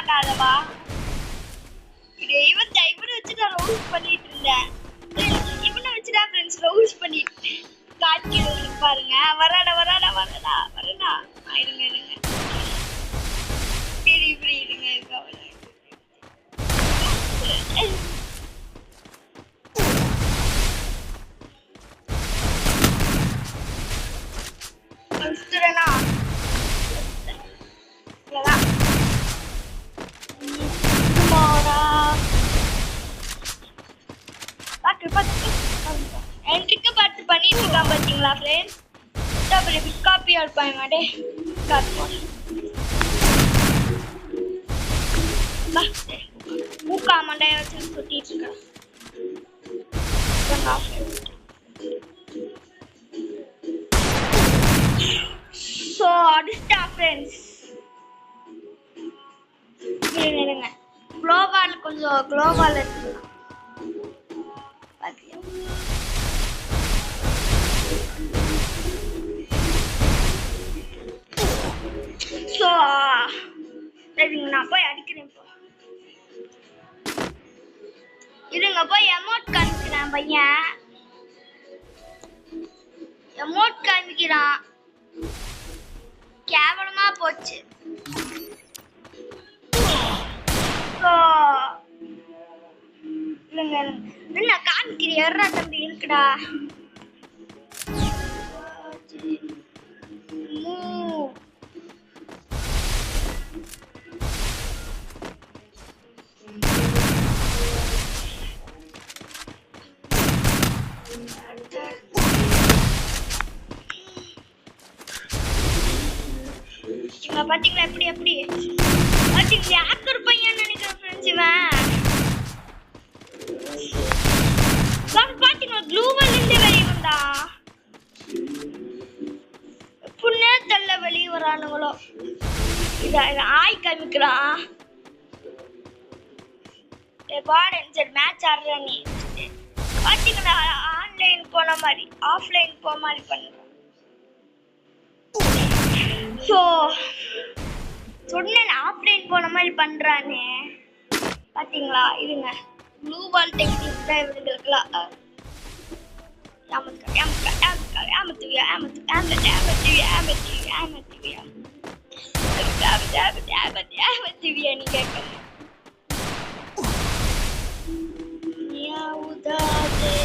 பண்ணாதவா. இவனை வச்சு நான் ரவுஸ் பண்ணிட்டு இருந்தேன். இவனை வச்சுடா ஃப்ரெண்ட்ஸ் ரவுஸ் பண்ணிட்டு காட்சி பாருங்க. வராடா வரடா இருங்க இப்படி இருங்க பண்ணிட்டு இருக்கான் பாத்தீங்களா ஃப்ரெண்ட்ஸ். காப்பியா இருப்பாங்க மூக்கா மண்டைய வச்சு சுத்திட்டு இருக்கான். ஸோ அடிச்சிட்டா ஃப்ரெண்ட்ஸ். இருங்க குளோபால் கொஞ்சம் குளோபால் எடுத்துக்கலாம். ஸோ நான் போய் அடிக்கிறேன். இப்போ இருங்க போய் எமோட் காமிக்கிறேன். பையன் எமோட் காமிக்கிறான். கேவலமா போச்சு. என்ன காமிக்கிறேன். எர்ரா தம்பி இருக்குடா. பாத்தீங்களா எப்படி பாத்தீங்களா ஹேக்கர் பையன் நினைக்கிறேன் ஃப்ரெண்ட்ஸ். இவன் பாத்தீங்களா க்ளூவல் இருந்து வெளியே வந்தா. புண்ணே தள்ள வெளியே வரானுங்களோ. இத ஆய் காமிக்கிறான். சரி மேட்ச் ஆடுற நீ பாத்தீங்களா ஆன்லைன் போன மாதிரி ஆஃப்லைன் போன மாதிரி பண்ற. ஸோ சொன்னேன் ஆஃப்லைன் போன மாதிரி பண்றானே பாத்தீங்களா. இருங்க ப்ளூ பால் டெக்னிக் தான் இவங்களுக்குலாம். நீ கேட்கணும் உதாதே